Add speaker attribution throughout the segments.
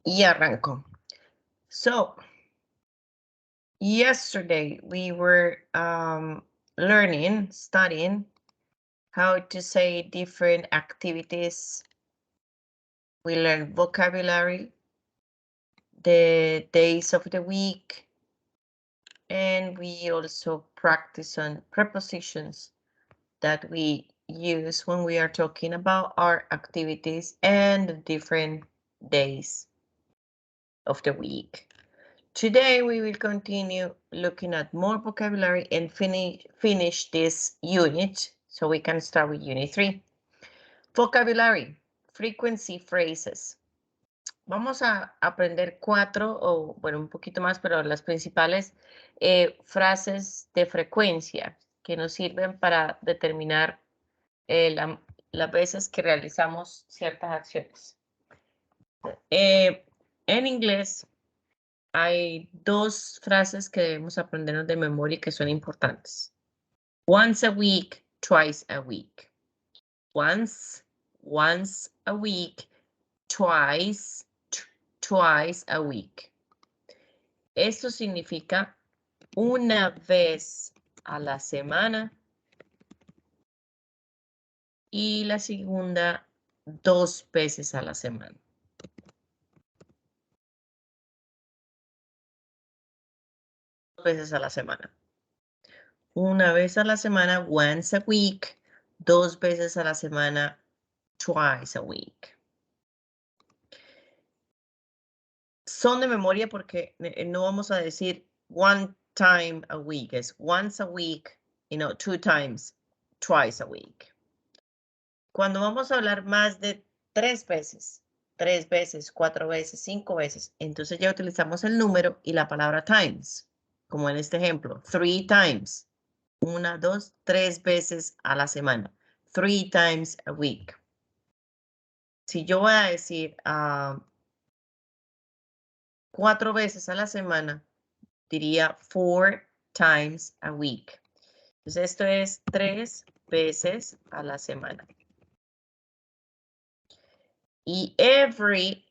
Speaker 1: Y arranco. So, yesterday we were studying how to say different activities. We learned vocabulary, the days of the week, and we also practice on prepositions that we use when we are talking about our activities and the different days of the week. Today we will continue looking at more vocabulary and finish this unit, so we can start with Unit 3. Vocabulary, frequency phrases. Vamos a aprender 4 o, bueno, un poquito más, pero las principales frases de frecuencia que nos sirven para determinar las veces que realizamos ciertas acciones. En inglés hay 2 frases que debemos aprendernos de memoria y que son importantes. Once a week, twice a week. Once a week, twice a week. Esto significa una vez a la semana y la segunda 2 veces a la semana. Veces a la semana. Una vez a la semana, once a week. 2 veces a la semana, twice a week. Son de memoria porque no vamos a decir one time a week, es once a week, 2 times, twice a week. Cuando vamos a hablar más de 3 veces, 4 veces, 5 veces, entonces ya utilizamos el número y la palabra times, como en este ejemplo, 3 times. 1, 2, 3 veces a la semana. 3 times a week. Si yo voy a decir 4 veces a la semana, diría 4 times a week. Entonces esto es 3 veces a la semana. Y every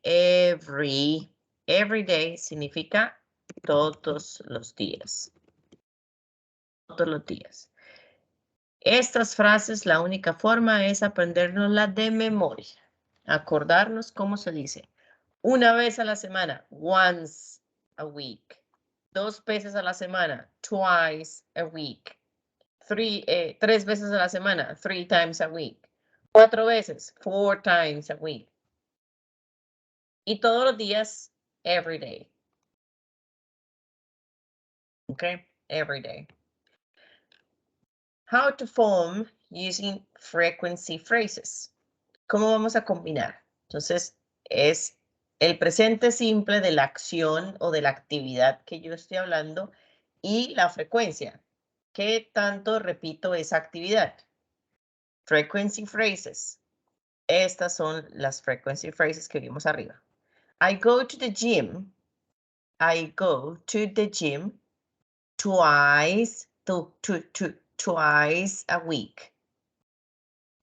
Speaker 1: day significa todos los días. Todos los días. Estas frases, la única forma es aprendernoslas de memoria. Acordarnos cómo se dice. Una vez a la semana, once a week. 2 veces a la semana, twice a week. 3 veces a la semana, 3 times a week. 4 veces, 4 times a week. Y todos los días, every day. Okay, every day. How to form using frequency phrases. ¿Cómo vamos a combinar? Entonces, es el presente simple de la acción o de la actividad que yo estoy hablando y la frecuencia. ¿Qué tanto repito esa actividad? Frequency phrases. Estas son las frequency phrases que vimos arriba. I go to the gym. I go to the gym twice a week.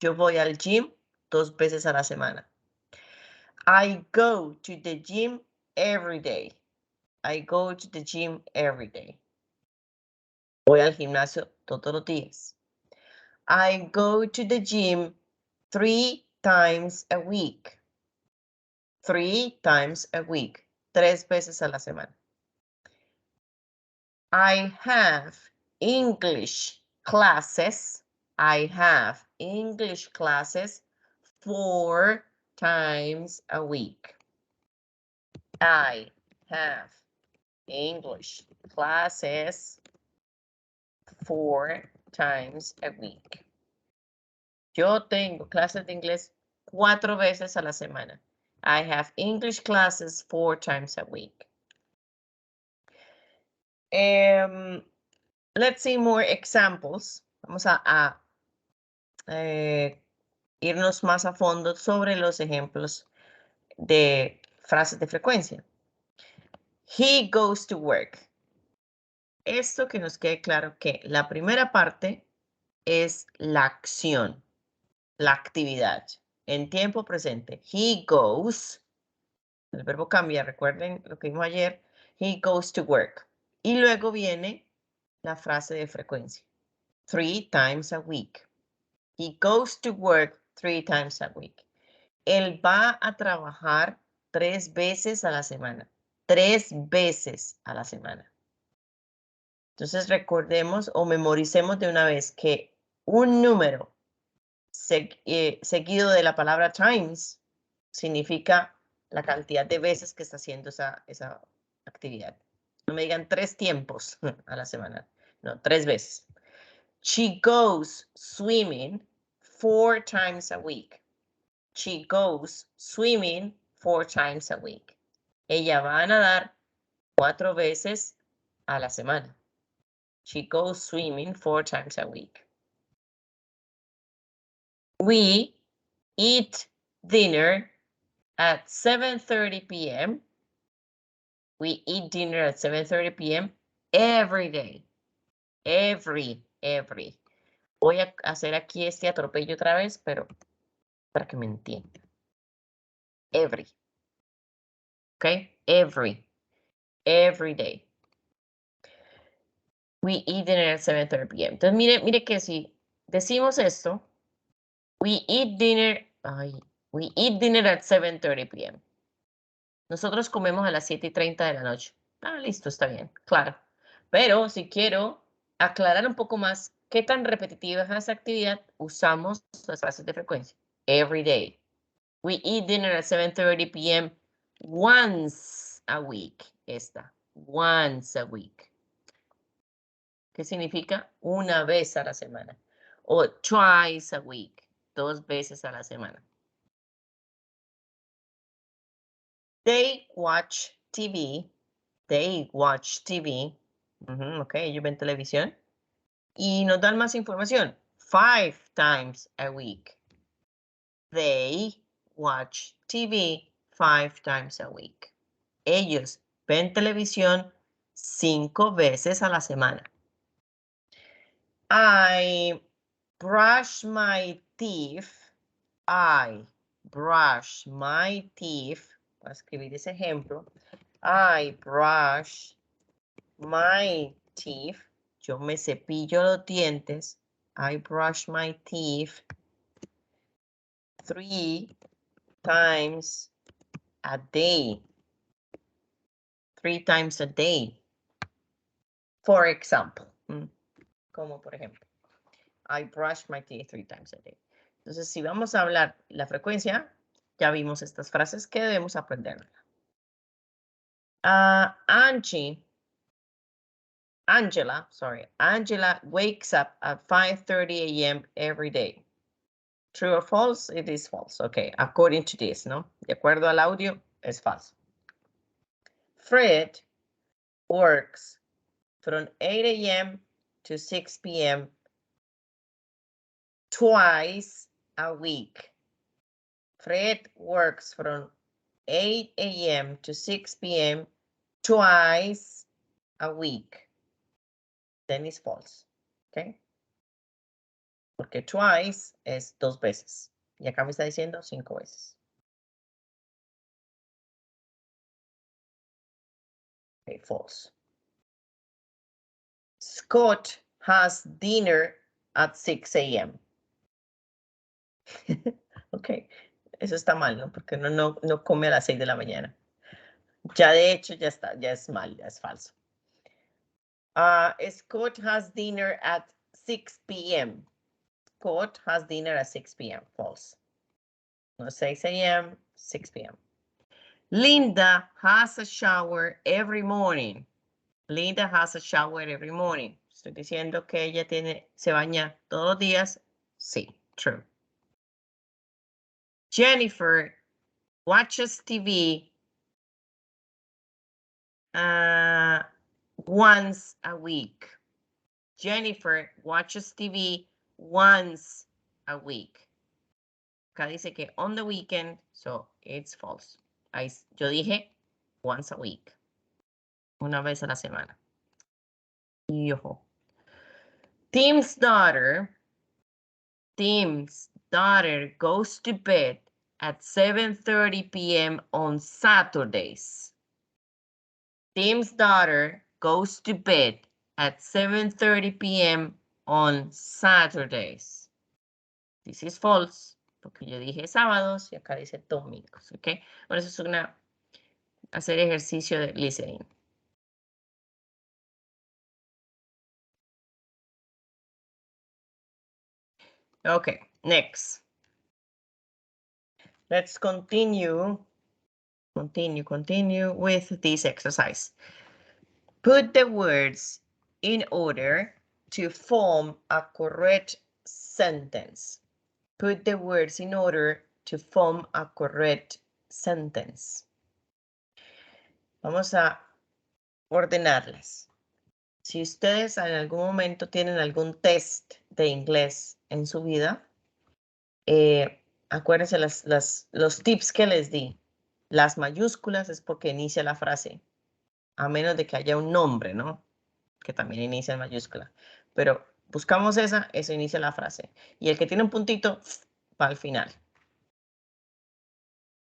Speaker 1: Yo voy al gym 2 veces a la semana. I go to the gym every day. I go to the gym every day. Voy al gimnasio todos los días. I go to the gym 3 times a week. 3 times a week. 3 veces a la semana. I have English classes. I have English classes 4 times a week. I have English classes 4 times a week. Yo tengo clases de inglés 4 veces a la semana. I have English classes 4 times a week. Let's see more examples. Vamos a irnos más a fondo sobre los ejemplos de frases de frecuencia. He goes to work. Esto que nos quede claro que la primera parte es la acción, la actividad. En tiempo presente, he goes El verbo cambia, recuerden lo que vimos ayer. He goes to work. Y luego viene la frase de frecuencia. 3 times a week. He goes to work 3 times a week. Él va a trabajar 3 veces a la semana. 3 veces a la semana. Entonces recordemos o memoricemos de una vez que un número seguido de la palabra times significa la cantidad de veces que está haciendo esa actividad. No me digan 3 tiempos a la semana. No, 3 veces. She goes swimming 4 times a week. She goes swimming 4 times a week. Ella va a nadar 4 veces a la semana. She goes swimming 4 times a week. We eat dinner at 7:30 p.m. We eat dinner at 7:30 p.m. every day. Every. Voy a hacer aquí este atropello otra vez, pero para que me entiendan. Every. Okay? Every day. We eat dinner at 7:30 p.m. Entonces, mire que si decimos esto, we eat dinner at 7:30 p.m. Nosotros comemos a las 7:30 de la noche. Ah, listo, está bien, claro. Pero si quiero aclarar un poco más qué tan repetitiva es esa actividad, usamos las frases de frecuencia. Every day. We eat dinner at 7:30 p.m. once a week. Esta. Once a week. ¿Qué significa? Una vez a la semana. O twice a week. 2 veces a la semana. They watch TV. They watch TV. Ok, ellos ven televisión. Y nos dan más información. 5 times a week. They watch TV 5 times a week. Ellos ven televisión 5 veces a la semana. I brush my teeth. I brush my teeth. Voy a escribir ese ejemplo. I brush my teeth. Yo me cepillo los dientes. I brush my teeth 3 times a day. 3 times a day. For example. Como por ejemplo. I brush my teeth 3 times a day. Entonces, si vamos a hablar la frecuencia, ya vimos estas frases que debemos aprender. Angela wakes up at 5:30 a.m. every day. True or false? It is false. Okay, according to this, ¿no? De acuerdo al audio, es falso. Fred works from 8 a.m. to 6 p.m. twice a week. Fred works from 8 a.m. to 6 p.m. twice a week. Then it's false. Okay? Porque twice es 2 veces. Y acá me está diciendo 5 veces. Okay, false. Scott has dinner at 6 a.m. Ok, eso está mal, ¿no? Porque no come a las 6 de la mañana. Ya de hecho, ya está, ya es mal, ya es falso. Scott has dinner at 6 p.m. Scott has dinner at 6 p.m. False. No, 6 a.m., 6 p.m. Linda has a shower every morning. Linda has a shower every morning. Estoy diciendo que ella se baña todos los días. Sí, true. Jennifer watches TV once a week. Jennifer watches TV once a week. Acá dice que on the weekend, so it's false. Yo dije once a week. Una vez a la semana. Y ojo. Tim's daughter goes to bed at 7:30 p.m. on Saturdays. Tim's daughter goes to bed at 7:30 p.m. on Saturdays. This is false, porque yo dije sábados y acá dice domingos, ¿ok? Bueno, eso es hacer ejercicio de listening. Okay, next. Let's continue with this exercise. Put the words in order to form a correct sentence. Put the words in order to form a correct sentence. Vamos a ordenarlas. Si ustedes en algún momento tienen algún test de inglés en su vida, acuérdense los tips que les di. Las mayúsculas es porque inicia la frase, a menos de que haya un nombre, ¿no? Que también inicia en mayúscula. Pero buscamos eso inicia la frase. Y el que tiene un puntito, va al final.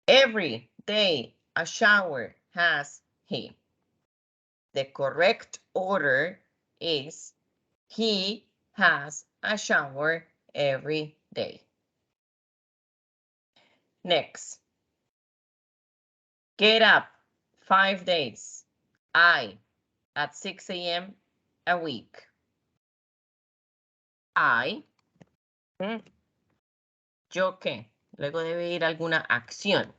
Speaker 1: Every day a shower has he. The correct order is he has a shower every day. Next. Get up 5 days. I at 6 a.m. a week. I. ¿Yo qué? Luego debe ir alguna acción.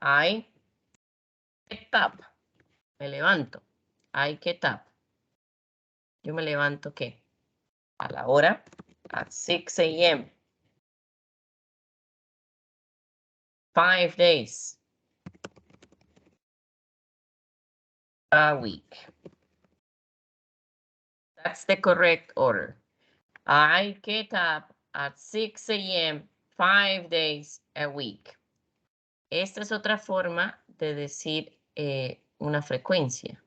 Speaker 1: I get up. Me levanto. I get up. Yo me levanto, ¿qué? A la hora. At 6 a.m. 5 days a week. That's the correct order. I get up at 6 a.m. 5 days a week. Esta es otra forma de decir una frecuencia.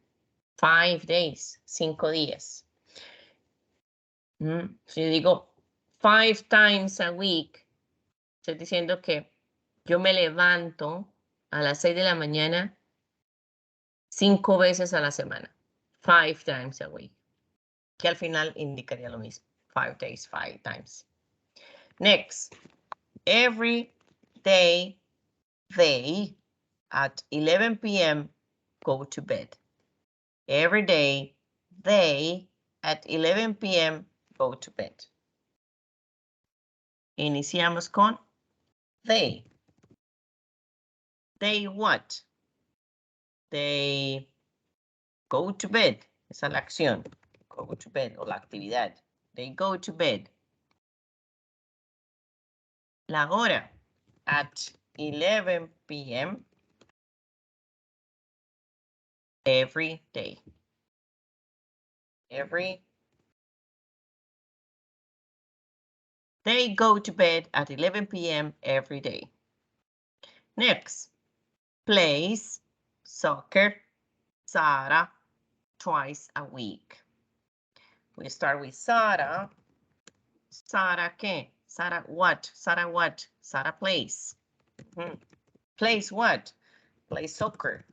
Speaker 1: 5 days, 5 días. Si yo digo 5 times a week, estoy diciendo que yo me levanto a las 6 de la mañana 5 veces a la semana. 5 times a week. Que al final indicaría lo mismo. 5 days, 5 times. Next. Every day they at 11 p.m. go to bed. Every day they at 11 p.m. go to bed. Iniciamos con they. They what? They go to bed. Esa es la acción. Go to bed o la actividad. They go to bed. La hora. At 11 p.m. every day. They go to bed at 11 p.m. every day. Next, plays soccer, Sarah, twice a week. We start with Sarah. Sarah ¿qué? Sarah what? Sarah what? Sarah plays. Plays what? Plays soccer.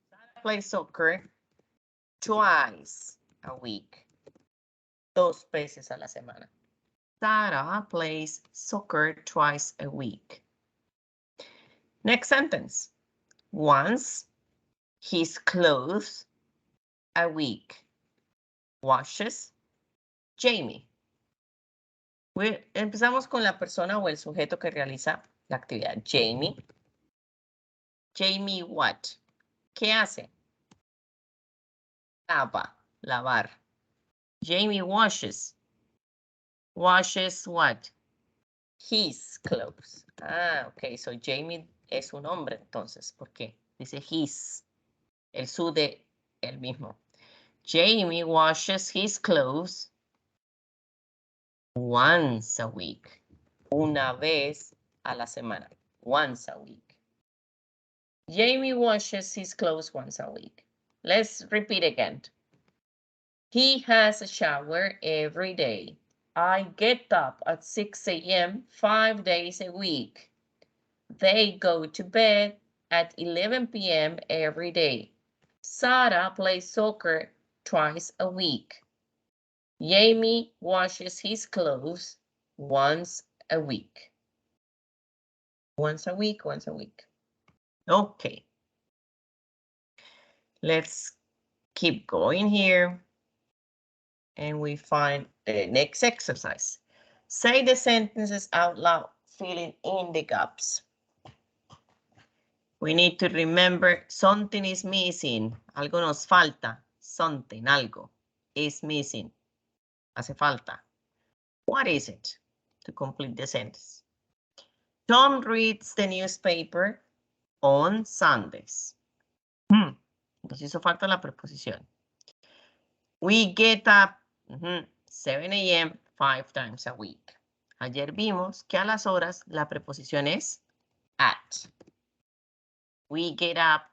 Speaker 1: Sarah plays soccer twice a week. 2 veces a la semana. Sarah plays soccer twice a week. Next sentence. Once his clothes a week. Washes Jamie. Empezamos con la persona o el sujeto que realiza la actividad. Jamie. Jamie what? ¿Qué hace? Lava, lavar. Jamie washes. Washes what? His clothes. Ah, ok. So Jamie es un hombre entonces. ¿Por qué? Dice his. El su de él mismo. Jamie washes his clothes once a week. Una vez a la semana. Once a week. Jamie washes his clothes once a week. Let's repeat again. He has a shower every day. I get up at 6 a.m. 5 days a week. They go to bed at 11 p.m. every day. Sarah plays soccer twice a week. Jamie washes his clothes once a week. Once a week. Okay. Let's keep going here. And we find the next exercise. Say the sentences out loud, filling in the gaps. We need to remember something is missing. Algo nos falta. Something, algo, is missing. Hace falta. What is it? To complete the sentence. Tom reads the newspaper on Sundays. Nos hizo falta la preposición. We get up 7 a.m. 5 times a week. Ayer vimos que a las horas la preposición es at. We get up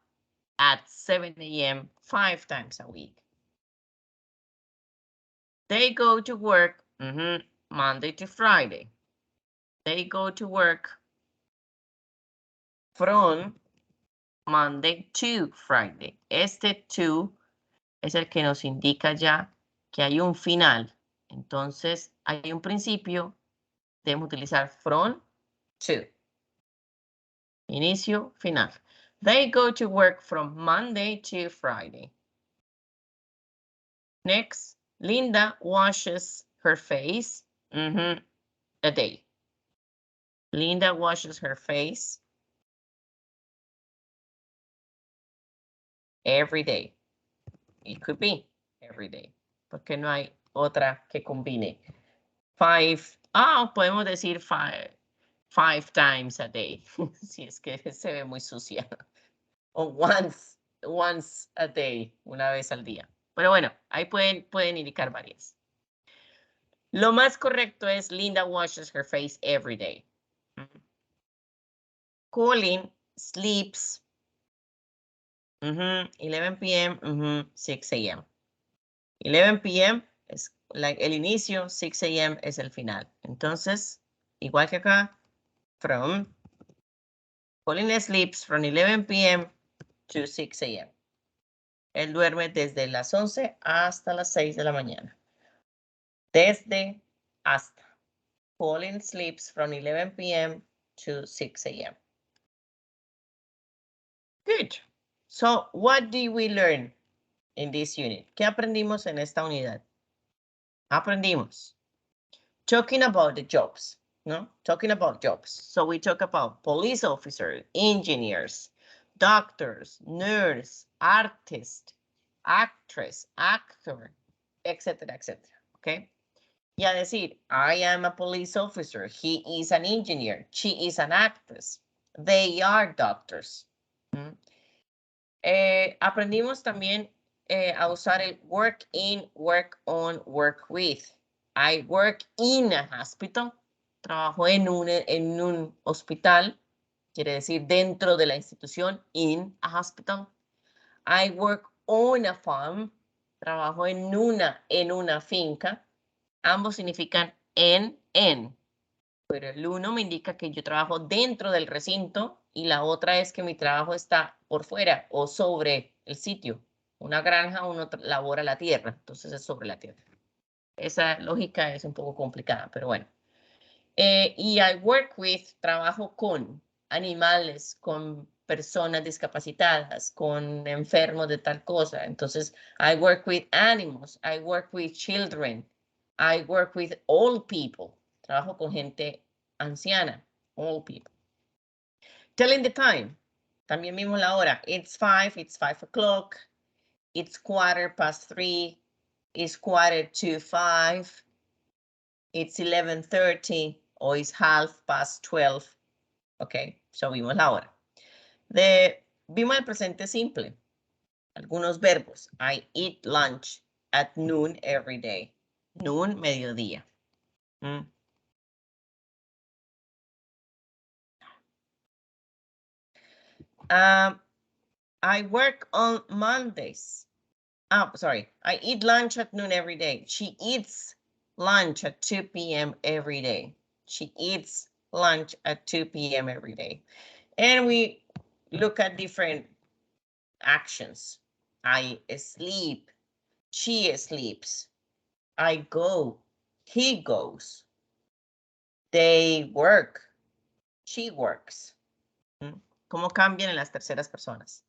Speaker 1: at 7 a.m. 5 times a week. They go to work Monday to Friday. They go to work from Monday to Friday. Este to es el que nos indica ya que hay un final. Entonces, hay un principio. Debemos utilizar from to. Inicio, final. They go to work from Monday to Friday. Next, Linda washes her face a day. Linda washes her face every day. It could be every day, porque no hay otra que combine. Podemos decir five times a day, si es que se ve muy sucia. O once a day, una vez al día. Pero bueno, ahí pueden indicar varias. Lo más correcto es Linda washes her face every day. Colin sleeps 11 p.m., 6 a.m. 11 p.m. es el inicio, 6 a.m. es el final. Entonces, igual que acá, Colin sleeps from 11 p.m. to 6 a.m. Él duerme desde las 11 hasta las 6 de la mañana. Desde hasta. Colin sleeps from 11 p.m. to 6 a.m. Good. So, what did we learn in this unit? ¿Qué aprendimos en esta unidad? Aprendimos. Talking about the jobs, no? Talking about jobs. So we talk about police officers, engineers, doctors, nurse, artist, actress, actor, etc., etc. Okay? Y a decir, I am a police officer. He is an engineer. She is an actress. They are doctors. Aprendimos también a usar el work in, work on, work with. I work in a hospital. Trabajo en un hospital. Quiere decir dentro de la institución, in a hospital. I work on a farm. Trabajo en una finca. Ambos significan en. Pero el uno me indica que yo trabajo dentro del recinto y la otra es que mi trabajo está por fuera o sobre el sitio. Una granja, uno labora la tierra, entonces es sobre la tierra. Esa lógica es un poco complicada, pero bueno. Y I work with, trabajo con animales, con personas discapacitadas, con enfermos de tal cosa. Entonces, I work with animals, I work with children, I work with old people. Trabajo con gente anciana, old people. Telling the time. También vimos la hora. It's 5 o'clock. It's 3:15. It's 4:45. It's 11:30. O it's 12:30. Ok, so vimos la hora. Vimos el presente simple. Algunos verbos. I eat lunch at noon every day. Noon, mediodía. I work on Mondays. I eat lunch at noon every day. She eats lunch at 2 p.m. every day. She eats lunch at 2 p.m. every day. And we look at different actions. I sleep. She sleeps. I go. He goes. They work. She works. ¿Cómo cambian en las terceras personas?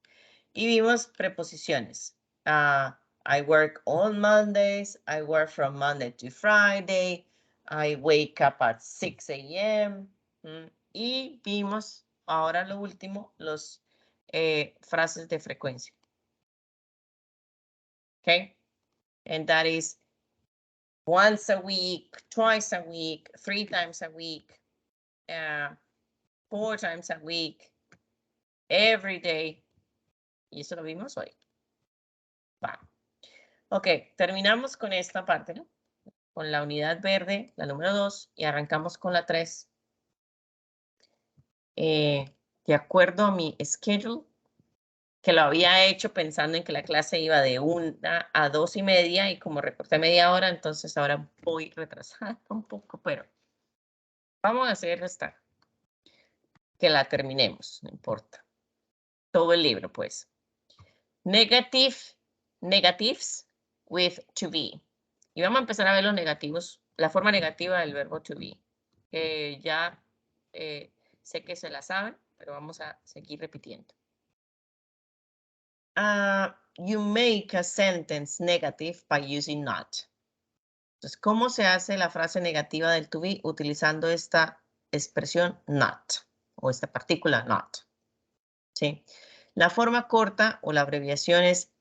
Speaker 1: Y vimos preposiciones. I work on Mondays. I work from Monday to Friday. I wake up at 6 a.m. Y vimos ahora lo último, los frases de frecuencia. Okay? And that is once a week, twice a week, 3 times a week, 4 times a week, every day. Y eso lo vimos hoy. Va. Ok, terminamos con esta parte, ¿no? Con la unidad verde, la número 2, y arrancamos con la 3. De acuerdo a mi schedule, que lo había hecho pensando en que la clase iba de 1 a 2:30, y como recorté media hora, entonces ahora voy retrasada un poco, pero vamos a hacer esta. Que la terminemos, no importa. Todo el libro, pues. Negatives with to be. Y vamos a empezar a ver los negativos, la forma negativa del verbo to be. Ya sé que se la saben, pero vamos a seguir repitiendo. You make a sentence negative by using not. Entonces, ¿cómo se hace la frase negativa del to be utilizando esta expresión not o esta partícula not? ¿Sí? La forma corta o la abreviación es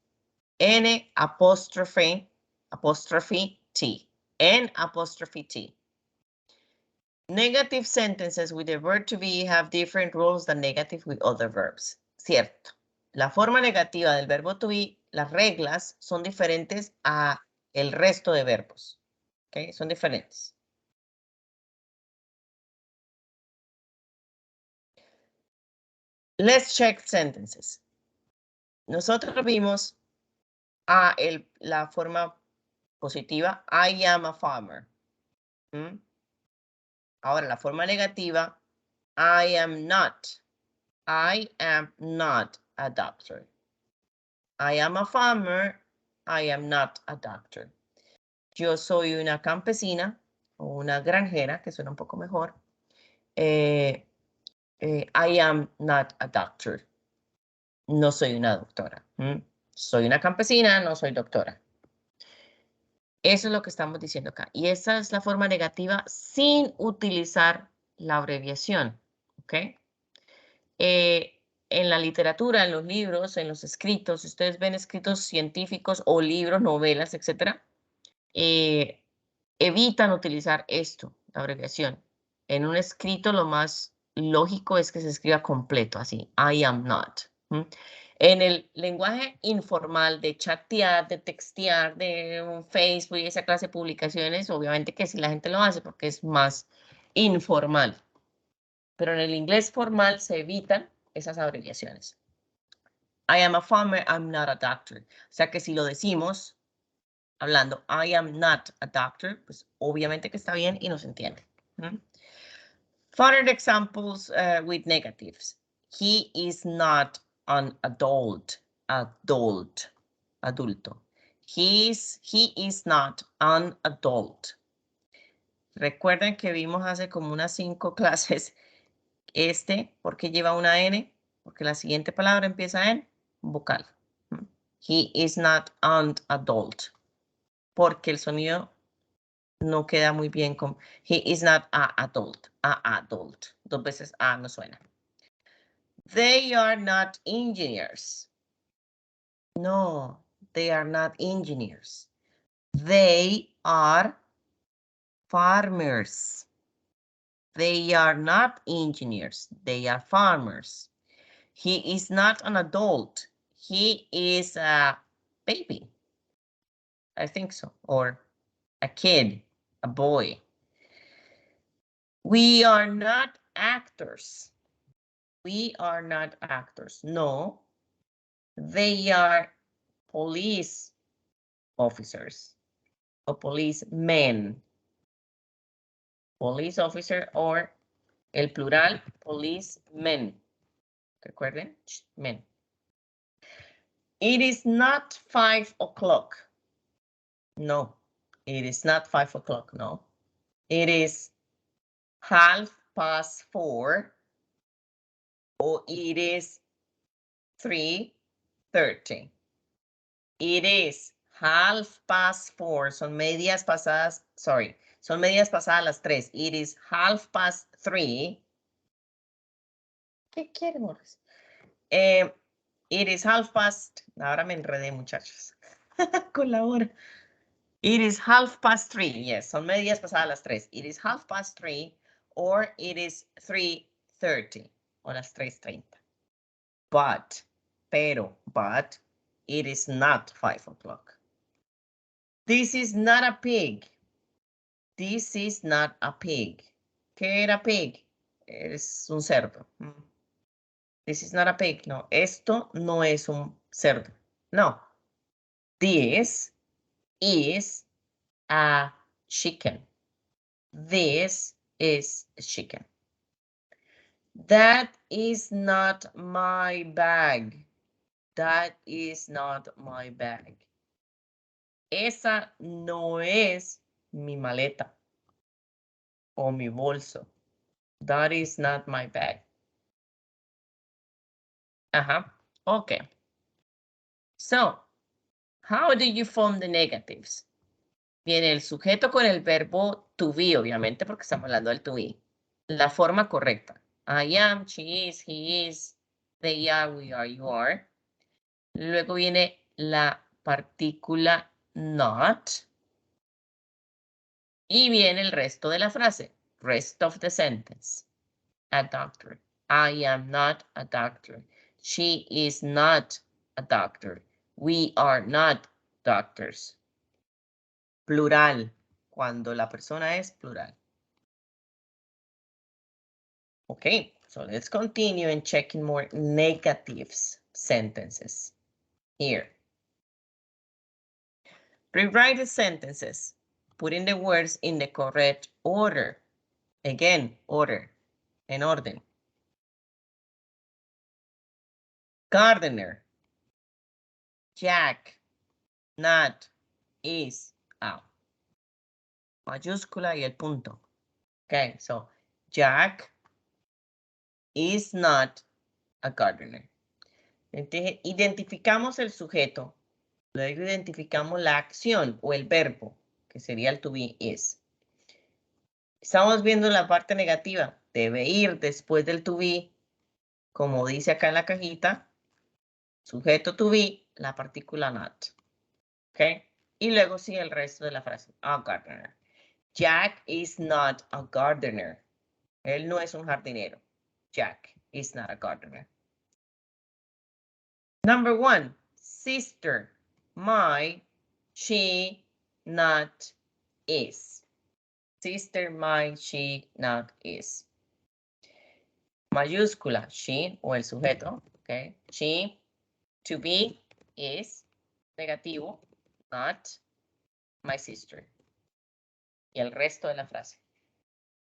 Speaker 1: N apóstrofe T. N apóstrofe T. Negative sentences with the verb to be have different rules than negative with other verbs. Cierto. La forma negativa del verbo to be, las reglas son diferentes a el resto de verbos. ¿Ok? Son diferentes. Let's check sentences. Nosotros vimos la forma positiva, I am a farmer. Ahora, la forma negativa, I am not a doctor. I am a farmer. I am not a doctor. Yo soy una campesina o una granjera, que suena un poco mejor. I am not a doctor. No soy una doctora. Soy una campesina, no soy doctora. Eso es lo que estamos diciendo acá. Y esa es la forma negativa sin utilizar la abreviación. ¿Ok? En la literatura, en los libros, en los escritos, si ustedes ven escritos científicos o libros, novelas, etcétera, evitan utilizar esto, la abreviación. En un escrito lo más lógico es que se escriba completo, así, I am not. En el lenguaje informal de chatear, de textear, de un Facebook y esa clase de publicaciones, obviamente que sí la gente lo hace porque es más informal. Pero en el inglés formal se evitan esas abreviaciones. I am a farmer, I'm not a doctor. O sea que si lo decimos hablando I am not a doctor, pues obviamente que está bien y nos entiende. Further examples with negatives. He is not an adult. Adulto. He is not an adult. Recuerden que vimos hace como unas 5 clases porque lleva una N, porque la siguiente palabra empieza en vocal. He is not an adult, porque el sonido no queda muy bien con he is not a adult, adult. 2 veces a no suena. They are not engineers. No, they are not engineers. They are farmers. They are not engineers. They are farmers. He is not an adult. He is a baby. I think so. Or a kid, a boy. We are not actors. We are not actors. No, they are police officers or policemen. police officer, or el plural, policemen. Recuerden, men. It is not 5 o'clock. No, it is not 5 o'clock, no. It is 4:30, or it is 3:30. It is 4:30. Son medias pasadas, sorry. Son medias pasadas las 3. It is 3:30. ¿Qué quiere, Morris? It is 3:30. Ahora me enredé, muchachos. Con la hora. It is 3:30. Yes, son medias pasadas las 3. It is 3:30, or it is 3:30, o las 3:30. But, it is not 5 o'clock. This is not a pig. This is not a pig. ¿Qué era pig? Es un cerdo. This is not a pig. No, esto no es un cerdo. No. This is a chicken. This is a chicken. That is not my bag. That is not my bag. Esa no es mi maleta o mi bolso. That is not my bag. Okay. So, how do you form the negatives? Viene el sujeto con el verbo to be, obviamente, porque estamos hablando del to be. La forma correcta. I am, she is, he is, they are, we are, you are. Luego viene la partícula not. Y viene el resto de la frase. Rest of the sentence. A doctor. I am not a doctor. She is not a doctor. We are not doctors. Plural. Cuando la persona es plural. Okay, so let's continue and checking more negatives sentences here. Rewrite the sentences, putting the words in the correct order. Again, order, en orden. Gardener. Jack, not, is, out. Mayúscula y el punto. Okay, so Jack is not a gardener. Entonces, identificamos el sujeto, luego identificamos la acción o el verbo, que sería el to be is. Estamos viendo la parte negativa. Debe ir después del to be, como dice acá en la cajita, sujeto to be, la partícula not. ¿Ok? Y luego sigue el resto de la frase. A gardener. Jack is not a gardener. Él no es un jardinero. Jack is not a gardener. Number 1, sister. My, she, not, is. Sister, my, she, not, is. Mayúscula, she o el sujeto, okay. She, to be, is, negativo, not, my sister. Y el resto de la frase.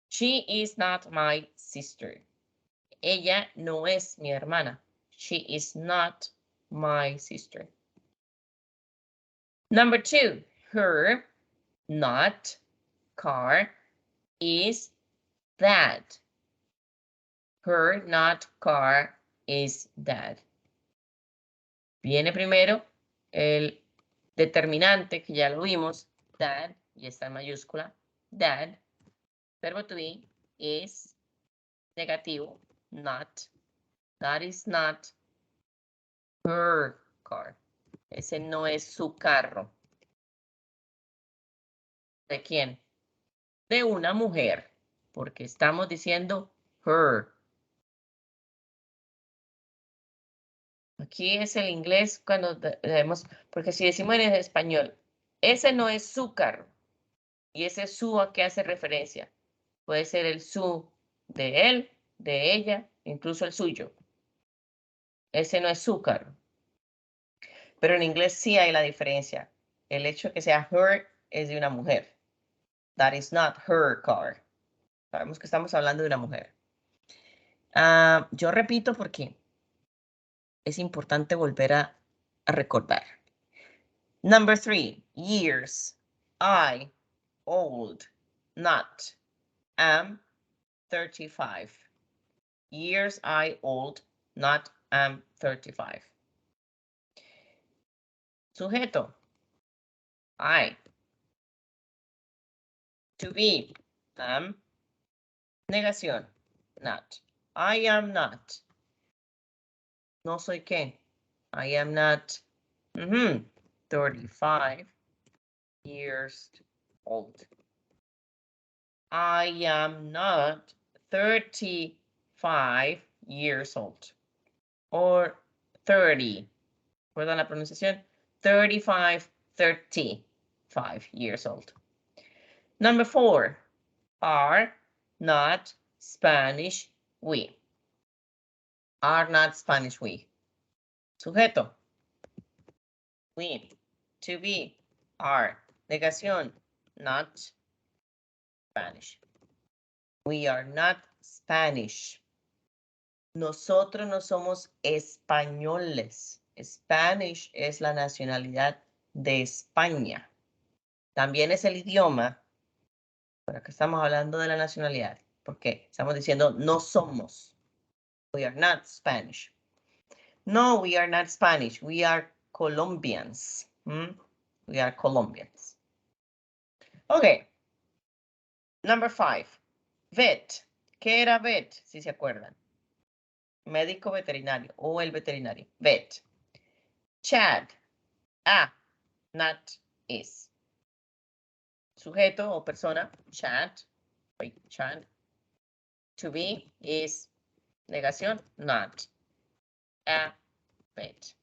Speaker 1: She is not my sister. Ella no es mi hermana. She is not my sister. Number 2, her, not, car, is, that. Her, not, car, is, that. Viene primero el determinante, que ya lo vimos, that, y está en mayúscula, that. Verbo to be is negativo, not. That is not her car. Ese no es su carro. ¿De quién? De una mujer, porque estamos diciendo her. Aquí es el inglés cuando debemos, porque si decimos en español, ese no es su carro. Y ese su a qué hace referencia. Puede ser el su de él, de ella, incluso el suyo. Ese no es su carro. Pero en inglés sí hay la diferencia. El hecho de que sea her es de una mujer. That is not her car. Sabemos que estamos hablando de una mujer. Yo repito porque es importante volver a recordar. Number 3, years. I, old, not, am, 35. Years, I, old, not, am, 35. Sujeto. I. To be, am. Negación, not. I am not. No soy qué. I am not 35 years old. I am not 35 years old. Or 30. ¿Recuerdan la pronunciación? 35, 35 years old. Number 4. Are not Spanish we. Are not Spanish we. Sujeto. We. To be. Are. Negación. Not Spanish. We are not Spanish. Nosotros no somos españoles. Spanish es la nacionalidad de España. También es el idioma, pero acá estamos hablando de la nacionalidad, porque estamos diciendo no somos. We are not Spanish. No, we are not Spanish. We are Colombians. We are Colombians. Okay. Number 5. Vet. ¿Qué era vet? Si se acuerdan. Médico veterinario o el veterinario. Vet. Chad. Not is. Sujeto o persona. Chad. Chad. To be is negación. Not. A vet.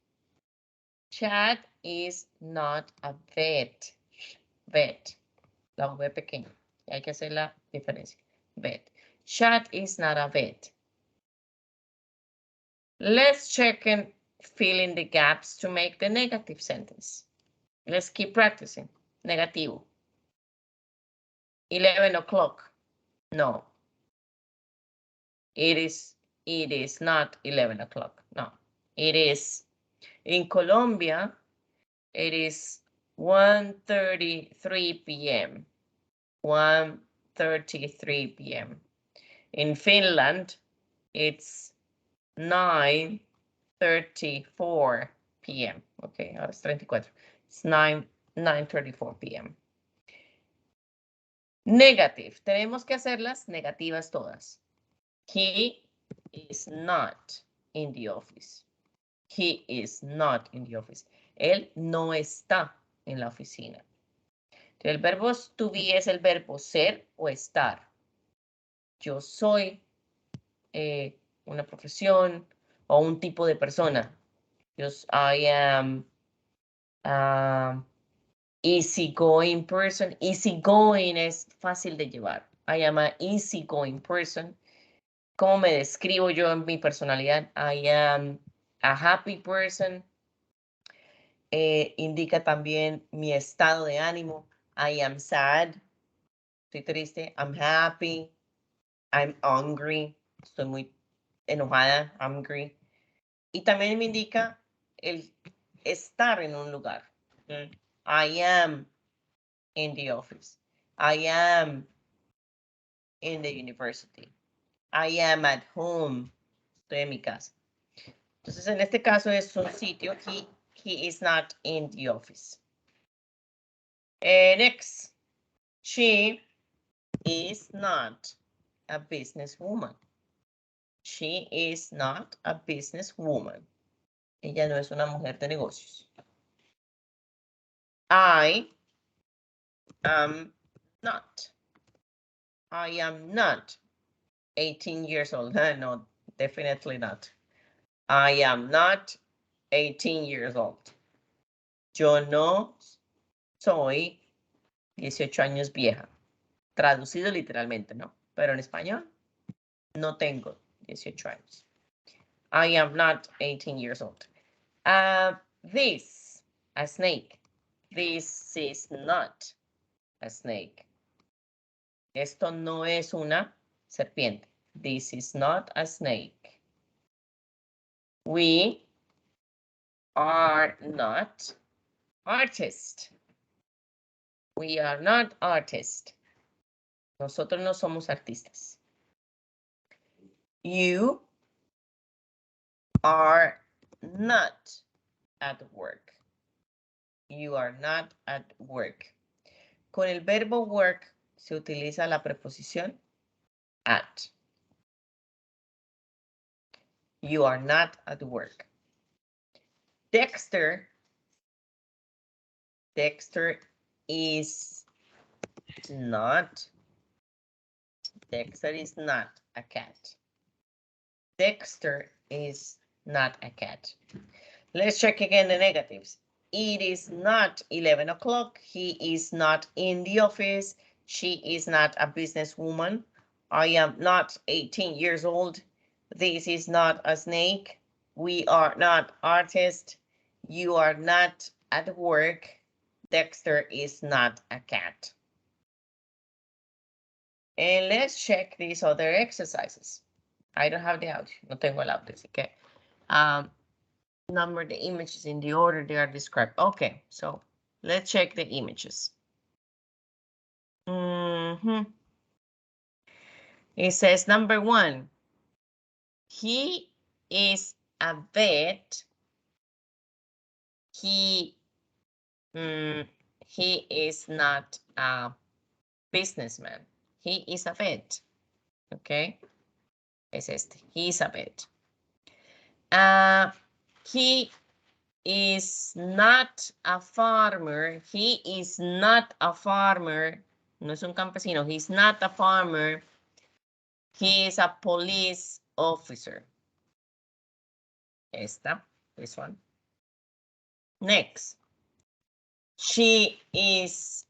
Speaker 1: Chad is not a vet. Vet. La V pequeña. Hay que hacer la diferencia. Vet. Chad is not a vet. Let's check and fill in the gaps to make the negative sentence. Let's keep practicing. Negativo. 11 o'clock. No. It is not 11 o'clock. No. It is. In Colombia, it is 1:33 p.m. 1:33 p.m. In Finland, it's 9:34 p.m. Okay, ahora es 34. It's 9:34 p.m. Negative. Tenemos que hacerlas negativas todas. He is not in the office. He is not in the office. Él no está en la oficina. El verbo to be es el verbo ser o estar. Yo soy una profesión o un tipo de persona. I am easygoing person. Easygoing es fácil de llevar. I am an easygoing person. ¿Cómo me describo yo en mi personalidad? I am a happy person. Indica también mi estado de ánimo. I am sad. Estoy triste. I'm happy. I'm hungry. Estoy muy enojada. Hungry. Y también me indica el estar en un lugar. I am in the office. I am in the university. I am at home. Estoy en mi casa. Entonces, en este caso es un sitio. He is not in the office. Next. She is not a businesswoman. She is not a businesswoman. Ella no es una mujer de negocios. I am not. I am not 18 years old. No, definitely not. I am not 18 years old. Yo no soy 18 años vieja. Traducido literalmente, ¿no? Pero en español, no tengo 18 años. I am not 18 years old. This, a snake. This is not a snake. Esto no es una serpiente. This is not a snake. We are not artists. We are not artists. Nosotros no somos artistas. You are not at work. You are not at work. Con el verbo work se utiliza la preposición at. You are not at work. Dexter is not. Dexter is not a cat. Dexter is not a cat. Let's check again the negatives. It is not 11 o'clock. He is not in the office. She is not a businesswoman. I am not 18 years old. This is not a snake. We are not artists. You are not at work. Dexter is not a cat. And let's check these other exercises. I don't have the audio. No tengo el audio, así que number the images in the order they are described. Okay, so let's check the images. It says number 1. He is a vet. He is not a businessman. He is a vet. Okay. Es este. He is a vet. He is not a farmer. He is not a farmer. No es un campesino. He's not a farmer. He is a police officer. Esta, this one. Next. She is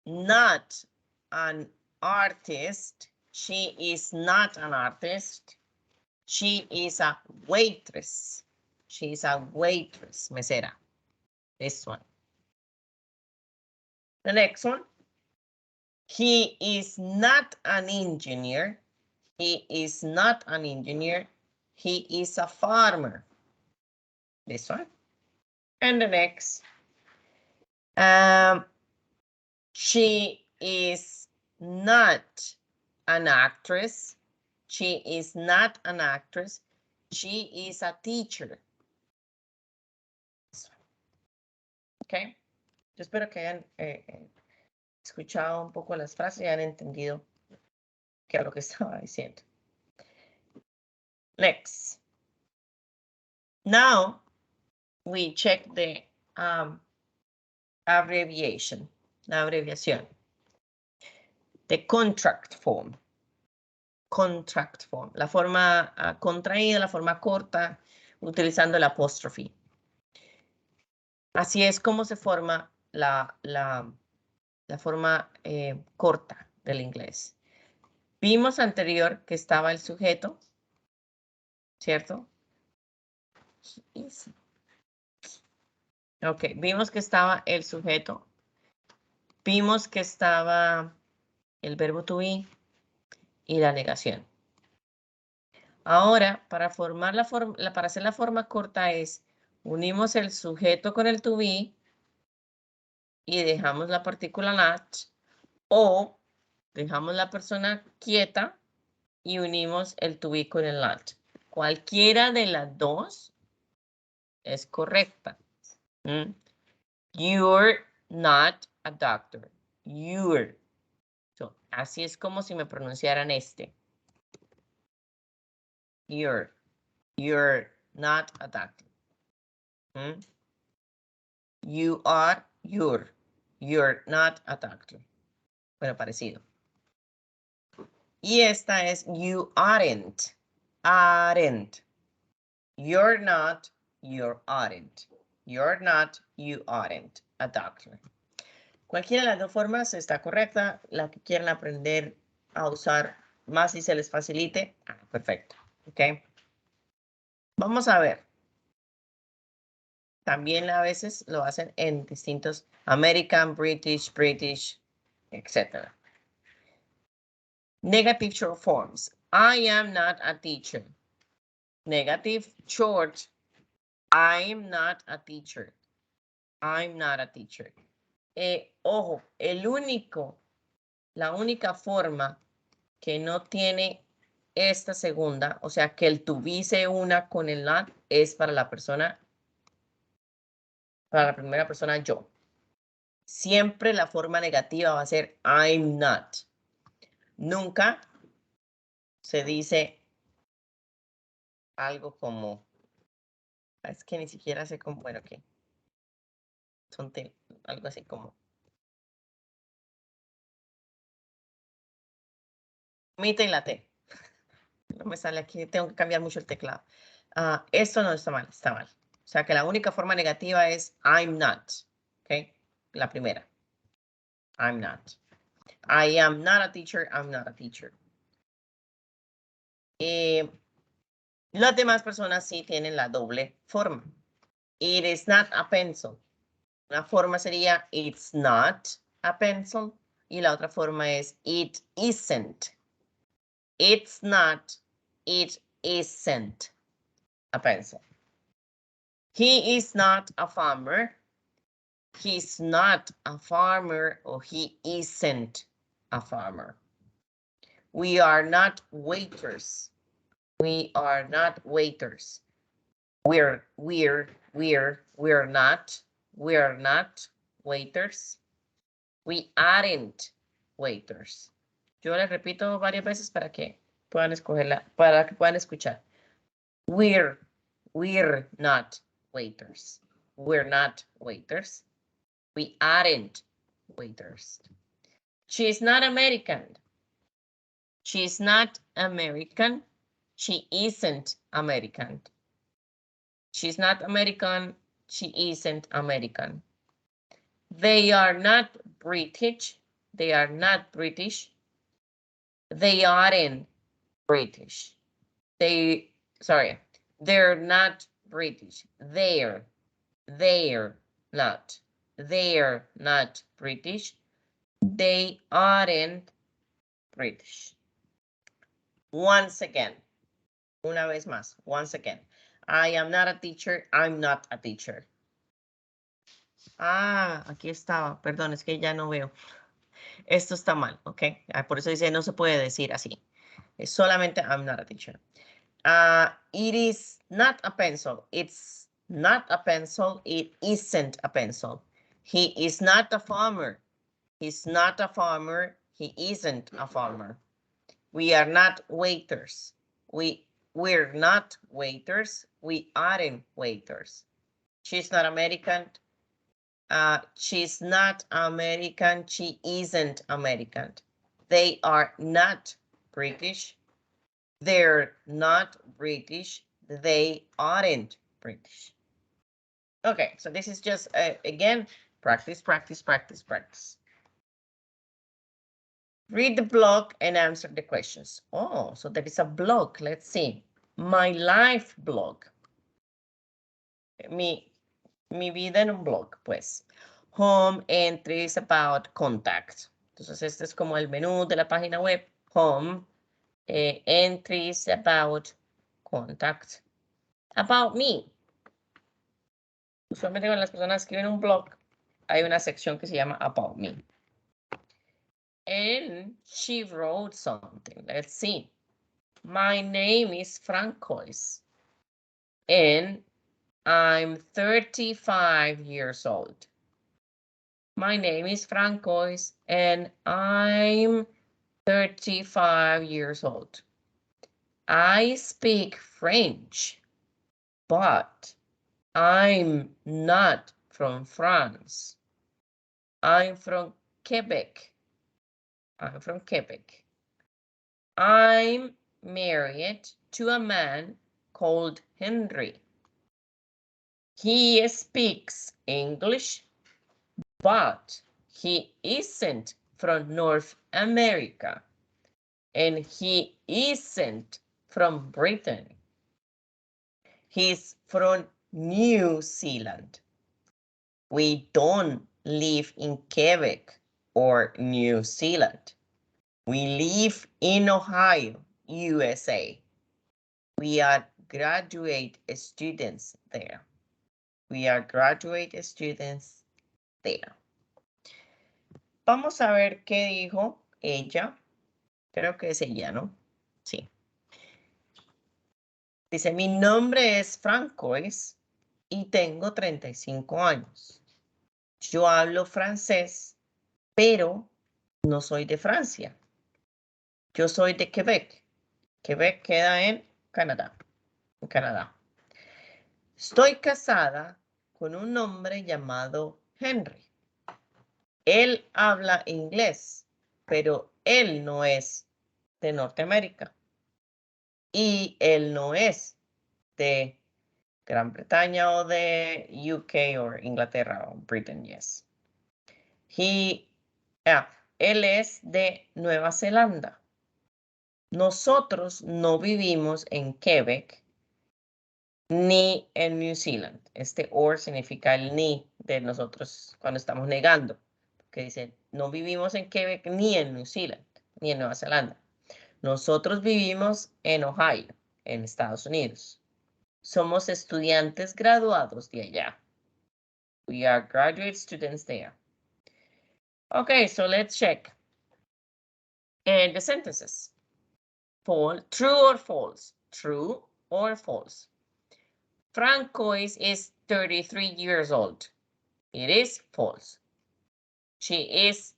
Speaker 1: not an artist. She is not an artist. She is a waitress. She is a waitress, mesera. This one. The next one. He is not an engineer. He is not an engineer. He is a farmer. This one. And the next. She is not an actress. She is not an actress. She is a teacher. Okay. Yo espero que hayan escuchado un poco las frases y hayan entendido qué es lo que estaba diciendo. Next. Now we check the abbreviation, la abreviación. The contract form. Contract form. La forma contraída, la forma corta, utilizando el apóstrofe. Así es como se forma la forma corta del inglés. Vimos anterior que estaba el sujeto, ¿cierto? Ok, vimos que estaba el sujeto. Vimos que estaba el verbo to be y la negación. Ahora, para formar para hacer la forma corta es unimos el sujeto con el to be y dejamos la partícula not, o dejamos la persona quieta y unimos el to be con el not. Cualquiera de las dos es correcta. You're not a doctor. You're. So, así es como si me pronunciaran este. You're not a doctor. You are, you're not a doctor. Bueno, parecido. Y esta es you aren't. Aren't. You're not, you aren't. You're not, you aren't a doctor. Cualquiera de las dos formas está correcta. La que quieran aprender a usar más y se les facilite. Perfecto. Ok. Vamos a ver. También a veces lo hacen en distintos American, British, etc. Negative short forms. I am not a teacher. Negative short. I'm not a teacher. I'm not a teacher. Ojo, la única forma que no tiene esta segunda, o sea, que el to be se una con el not, es para la primera persona yo. Siempre la forma negativa va a ser I'm not. Nunca se dice algo como, es que ni siquiera sé cómo, bueno, que algo así como. Mita y la T. No me sale aquí, tengo que cambiar mucho el teclado. Esto no está mal, está mal. O sea que la única forma negativa es I'm not. ¿Ok? La primera. I'm not. I am not a teacher, I'm not a teacher. Las demás personas sí tienen la doble forma. It is not a pencil. Una forma sería it's not a pencil y la otra forma es it isn't. It's not, it isn't a pencil. He is not a farmer. He's not a farmer or he isn't a farmer. We are not waiters. We are not waiters. We're not waiters. We aren't waiters. Yo les repito varias veces para que puedan escogerla, para que puedan escuchar. We're not waiters. We're not waiters. We aren't waiters. She's not American. She's not American. She isn't American. She's not American. She isn't American. They are not British. They are not British. They aren't British. They're not British. They're not. They're not British. They aren't British. Once again. Una vez más. Once again. I am not a teacher. I'm not a teacher. Aquí estaba. Perdón, es que ya no veo. Esto está mal, ¿ok? Por eso dice no se puede decir así. Es solamente I'm not a teacher. It is not a pencil. It's not a pencil. It isn't a pencil. He is not a farmer. He's not a farmer. He isn't a farmer. We are not waiters. We're not waiters. We aren't waiters. She's not American. She's not American. She isn't American. They are not British. They're not British. They aren't British. Okay, so this is just, again, practice, practice, practice, practice. Read the blog and answer the questions. Oh, so there is a blog. Let's see. My life blog. Mi vida en un blog, pues. Home entries about contact. Entonces, este es como el menú de la página web. Home, entries about contact. About me. Usualmente cuando las personas escriben un blog, hay una sección que se llama About Me. And she wrote something. Let's see. My name is Francois. And I'm 35 years old. My name is Francois and I'm 35 years old. I speak French, but I'm not from France. I'm from Quebec. I'm from Quebec. I'm married to a man called Henry. He speaks English, but he isn't from North America, and he isn't from Britain. He's from New Zealand. We don't live in Quebec or New Zealand. We live in Ohio, USA. We are graduate students there. We are graduate students there. Vamos a ver qué dijo ella. Creo que es ella, ¿no? Sí. Dice, mi nombre es Francois y tengo 35 años. Yo hablo francés, pero no soy de Francia. Yo soy de Quebec. Quebec queda en Canadá. Estoy casada con un hombre llamado Henry. Él habla inglés, pero él no es de Norteamérica. Y él no es de Gran Bretaña o de UK o Inglaterra o Britain, yes. Él es de Nueva Zelanda. Nosotros no vivimos en Quebec ni en New Zealand. Este or significa el ni de nosotros cuando estamos negando. Que dice, no vivimos en Quebec ni en New Zealand, ni en Nueva Zelanda. Nosotros vivimos en Ohio, en Estados Unidos. Somos estudiantes graduados de allá. We are graduate students there. Okay, so let's check. And the sentences. True or false? True or false? Francois is 33 years old. It is false. She is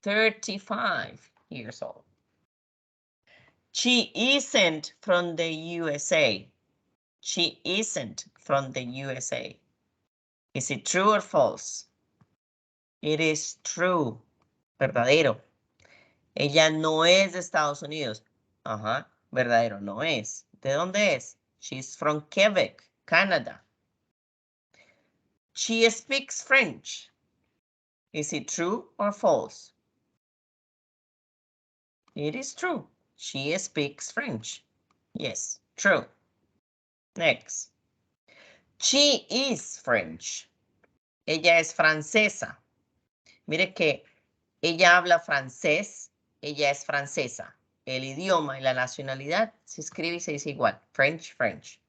Speaker 1: 35 years old. She isn't from the USA. She isn't from the USA. Is it true or false? It is true. Verdadero. Ella no es de Estados Unidos. Ajá, verdadero, no es. ¿De dónde es? She's from Quebec, Canada. She speaks French. Is it true or false? It is true. She speaks French. Yes, true. Next. She is French. Ella es francesa. Mire que ella habla francés, ella es francesa. El idioma y la nacionalidad se escribe y se dice igual. French, French.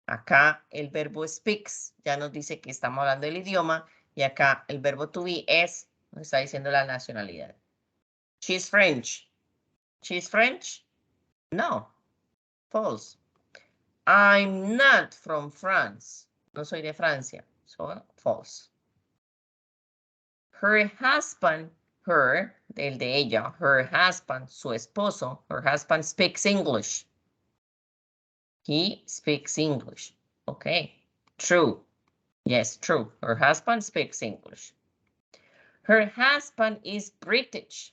Speaker 1: Acá el verbo speaks ya nos dice que estamos hablando del idioma y acá el verbo to be es, nos está diciendo la nacionalidad. She's French. She's French? No. False. I'm not from France. No soy de Francia. So, false. Her husband, her, el de ella, her husband, su esposo, her husband speaks English. He speaks English. Okay, true. Yes, true. Her husband speaks English. Her husband is British.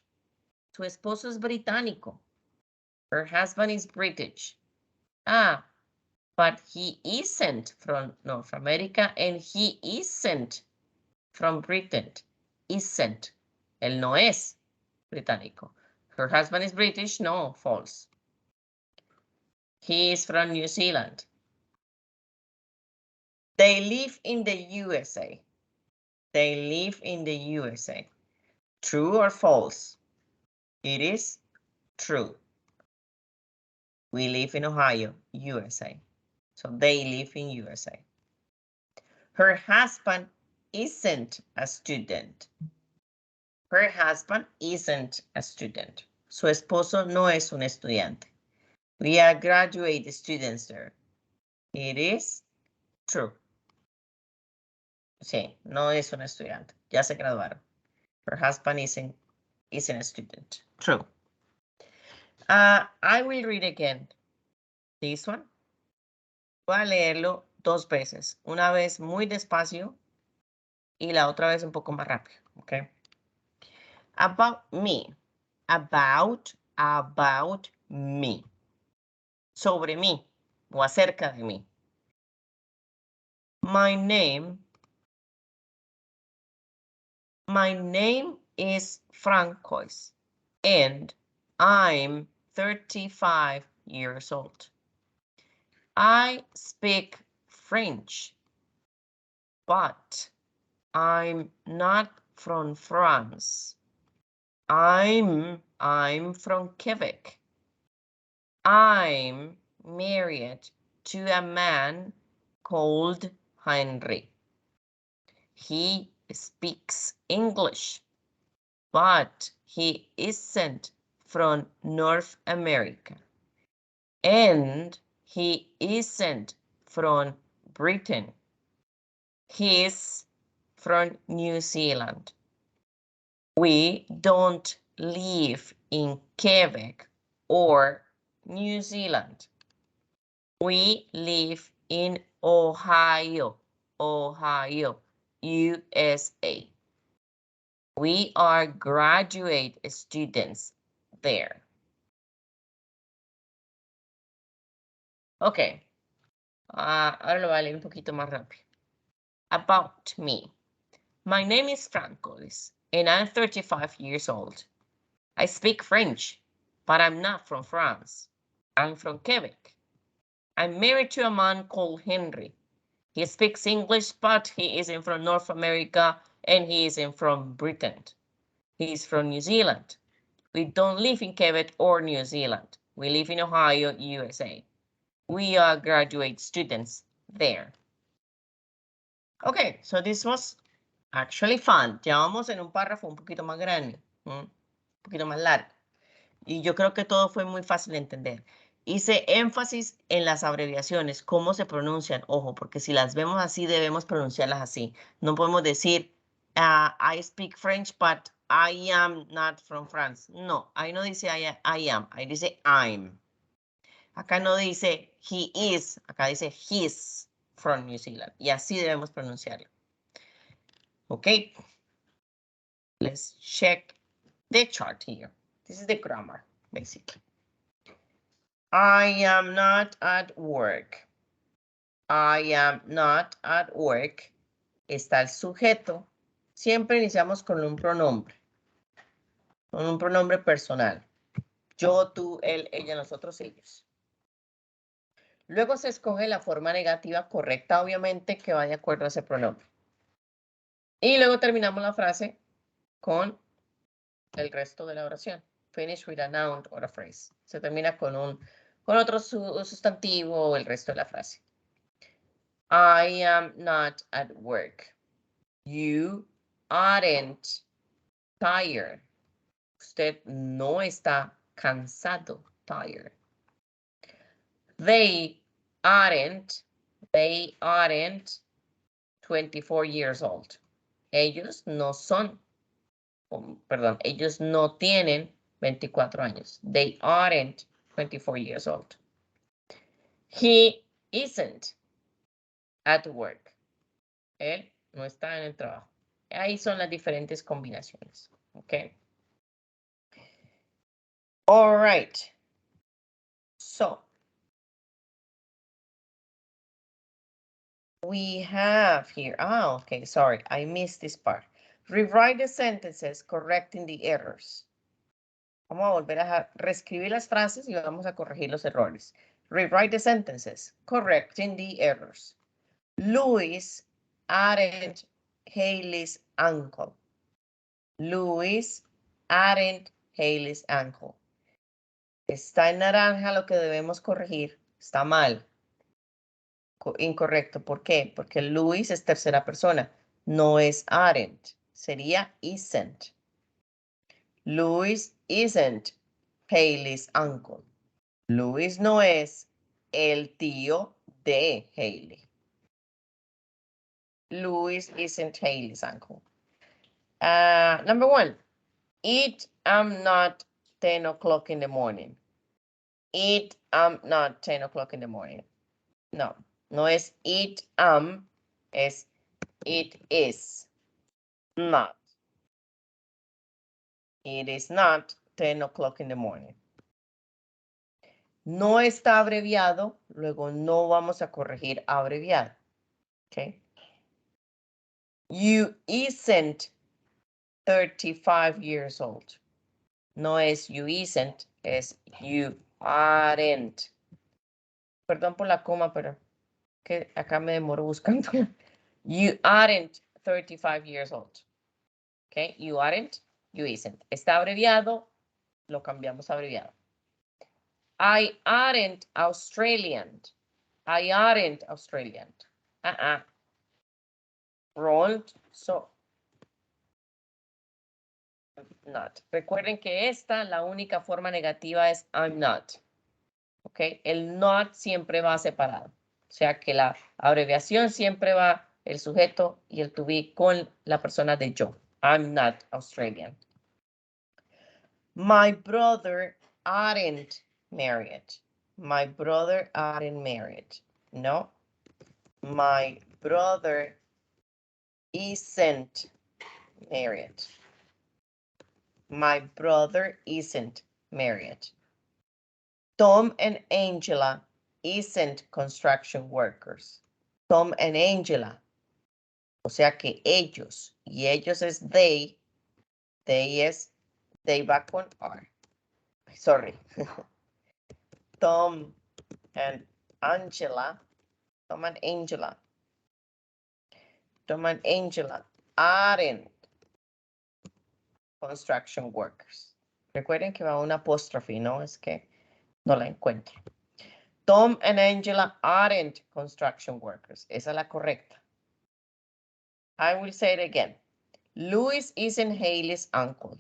Speaker 1: Su esposo es británico. Her husband is British. But he isn't from North America and he isn't from Britain. Isn't. Él no es británico. Her husband is British. No, false. He is from New Zealand. They live in the USA. They live in the USA. True or false? It is true. We live in Ohio, USA. So they live in USA. Her husband isn't a student. Her husband isn't a student. Su esposo no es un estudiante. We are graduate students there. It is true. Sí, no es un estudiante. Ya se graduaron. Her husband isn't a student. True. I will read again this one. Voy a leerlo 2 veces. Una vez muy despacio y la otra vez un poco más rápido. Okay. About me. About me. Sobre mí o acerca de mí. My name is Francois and I'm 35 years old. I speak French, but I'm not from France. I'm from Quebec. I'm married to a man called Henry. He speaks English, but he isn't from North America. And he isn't from Britain. He's from New Zealand. We don't live in Quebec or New Zealand. We live in Ohio, USA. We are graduate students there. Ok. Ahora lo voy a leer un poquito más rápido. About me. My name is Francois, and I'm 35 years old. I speak French, but I'm not from France. I'm from Quebec. I'm married to a man called Henry. He speaks English, but he isn't from North America, and he isn't from Britain. He's from New Zealand. We don't live in Quebec or New Zealand. We live in Ohio, USA. We are graduate students there. Okay, so this was actually fun. Ya vamos en un párrafo un poquito más grande, un poquito más largo. Y yo creo que todo fue muy fácil de entender. Hice énfasis en las abreviaciones, cómo se pronuncian. Ojo, porque si las vemos así, debemos pronunciarlas así. No podemos decir, I speak French, but I am not from France. No, ahí no dice I am, ahí dice I'm. Acá no dice he is, acá dice he's from New Zealand. Y así debemos pronunciarlo. Ok. Let's check the chart here. This is the grammar, basically. I am not at work. I am not at work. Está el sujeto. Siempre iniciamos con un pronombre. Con un pronombre personal. Yo, tú, él, ella, nosotros, ellos. Luego se escoge la forma negativa correcta, obviamente, que va de acuerdo a ese pronombre. Y luego terminamos la frase con el resto de la oración. Finish with a noun or a phrase. Se termina con otro sustantivo o el resto de la frase. I am not at work. You aren't tired. Usted no está cansado, tired. They aren't 24 years old. Ellos no son, perdón, ellos no tienen 24 años. They aren't 24 years old. He isn't at work. Él no está en el trabajo. Ahí son las diferentes combinaciones. Okay. All right. So we have here. Okay. Sorry, I missed this part. Rewrite the sentences correcting the errors. Vamos a volver a reescribir las frases y vamos a corregir los errores. Rewrite the sentences correcting the errors. Louis aren't Haley's uncle. Louis aren't Haley's uncle. Está en naranja lo que debemos corregir. Está mal. Incorrecto. ¿Por qué? Porque Louis es tercera persona. No es aren't. Sería isn't. Louis isn't Haley's uncle. Louis no es el tío de Haley. Louis isn't Haley's uncle. Number 1. It not 10 o'clock in the morning. It not 10 o'clock in the morning. No, no es it es it is not. It is not 10 o'clock in the morning. No está abreviado, luego no vamos a corregir abreviado. Okay. You isn't 35 years old. No es you isn't, es you aren't. Perdón por la coma, pero que acá me demoro buscando. You aren't 35 years old. Okay, you aren't you isn't. Está abreviado, lo cambiamos a abreviado. I aren't Australian. I aren't Australian. Rolled, so not. Recuerden que esta, la única forma negativa es I'm not. ¿Ok? El not siempre va separado. O sea que la abreviación siempre va el sujeto y el to be con la persona de yo. I'm not Australian. My brother aren't married. My brother aren't married. No. My brother isn't married. My brother isn't married. Tom and Angela isn't construction workers. Tom and Angela. O sea que ellos, y ellos es they es, they va con are. Sorry. Tom and Angela, Tom and Angela. Tom and Angela aren't construction workers. Recuerden que va una apóstrofe, ¿no? Es que no la encuentro. Tom and Angela aren't construction workers. Esa es la correcta. I will say it again. Louis isn't Haley's uncle.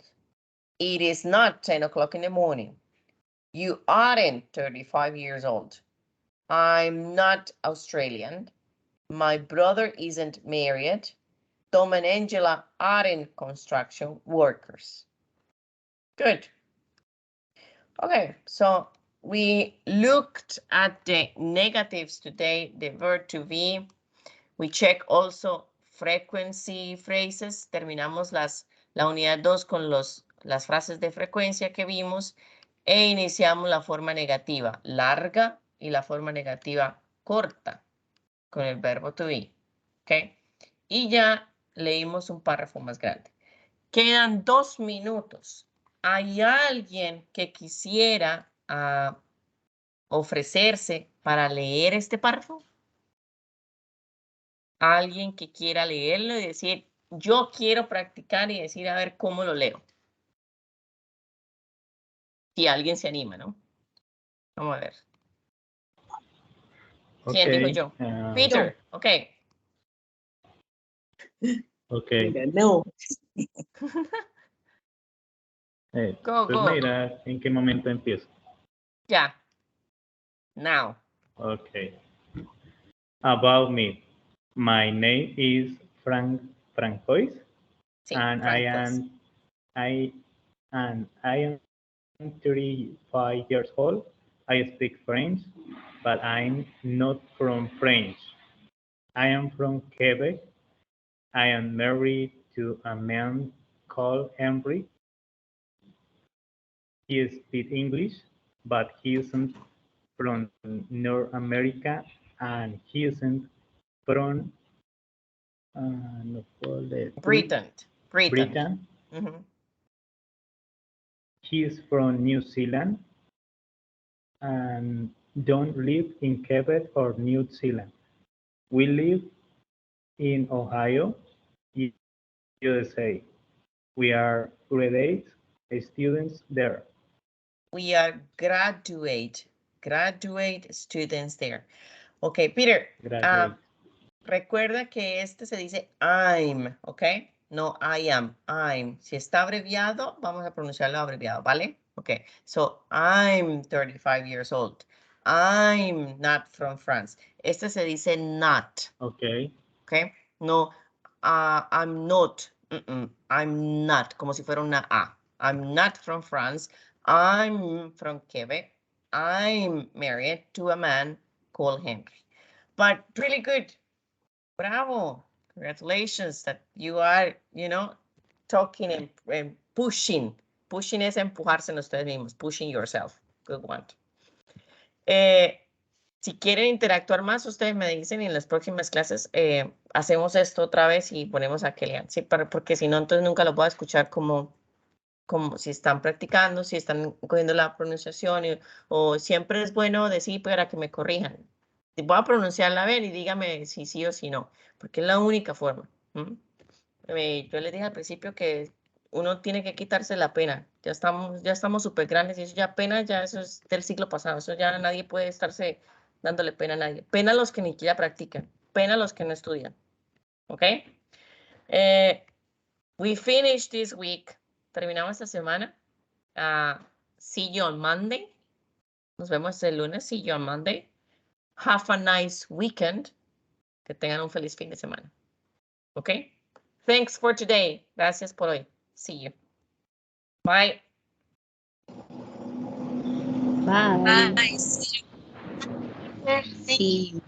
Speaker 1: It is not 10 o'clock in the morning. You aren't 35 years old. I'm not Australian. My brother isn't married. Tom and Angela aren't construction workers. Good. Okay, so we looked at the negatives today, the verb to be. We check also frequency phrases. Terminamos la unidad 2 con las frases de frecuencia que vimos e iniciamos la forma negativa larga y la forma negativa corta con el verbo to be. ¿Ok? Y ya leímos un párrafo más grande. Quedan 2 minutos. ¿Hay alguien que quisiera ofrecerse para leer este párrafo? Alguien que quiera leerlo y decir, yo quiero practicar y decir, a ver cómo lo leo. Si alguien se anima, ¿no? Vamos a ver. ¿Quién dijo yo? Peter, ok.
Speaker 2: Ok.
Speaker 3: No.
Speaker 1: Go,
Speaker 2: Pues
Speaker 1: go.
Speaker 2: mira, ¿en qué momento empiezo?
Speaker 1: Ya. Now.
Speaker 2: Okay. About me. My name is Francois,
Speaker 1: Sí,
Speaker 2: and
Speaker 1: Francos.
Speaker 2: I am 35 years old. I speak French, but I'm not from French. I am from Quebec. I am married to a man called Henry. He speaks English, but he isn't from North America, and he isn't from
Speaker 1: Britain.
Speaker 2: Britain.
Speaker 1: Mhm.
Speaker 2: He is from New Zealand and don't live in Quebec or New Zealand. We live in Ohio, USA. We are graduate students there.
Speaker 1: We are graduate students there. Ok, Peter.
Speaker 2: Graduate.
Speaker 1: Recuerda que este se dice I'm, ¿ok? No I am, I'm. Si está abreviado, vamos a pronunciarlo abreviado, ¿vale? Ok, so I'm 35 years old. I'm not from France. Este se dice not,
Speaker 2: Okay.
Speaker 1: ¿ok? No, I'm not, I'm not, como si fuera una A. I'm not from France. I'm from Quebec. I'm married to a man called Henry. But really good. Bravo. Congratulations that you are, talking and pushing. Pushing es empujarse en ustedes mismos. Pushing yourself. Good one. Si quieren interactuar más, ustedes me dicen y en las próximas clases hacemos esto otra vez y ponemos a que lean. Sí, porque si no, entonces nunca lo voy a escuchar como si están practicando, si están cogiendo la pronunciación o siempre es bueno decir para que me corrijan. Voy a pronunciarla a ver y dígame si sí o si no, porque es la única forma. Yo les dije al principio que uno tiene que quitarse la pena. Ya estamos súper grandes y eso ya pena, ya eso es del siglo pasado. Eso ya nadie puede estarse dándole pena a nadie. Pena a los que ni siquiera practican. Pena a los que no estudian. ¿Ok? We finished this week. Terminamos esta semana. See you on Monday. Nos vemos el lunes. See you on Monday. Have a nice weekend. Que tengan un feliz fin de semana. ¿Ok? Thanks for today. Gracias por hoy. See you. Bye.
Speaker 3: Bye.
Speaker 4: Bye. See you.
Speaker 3: See you.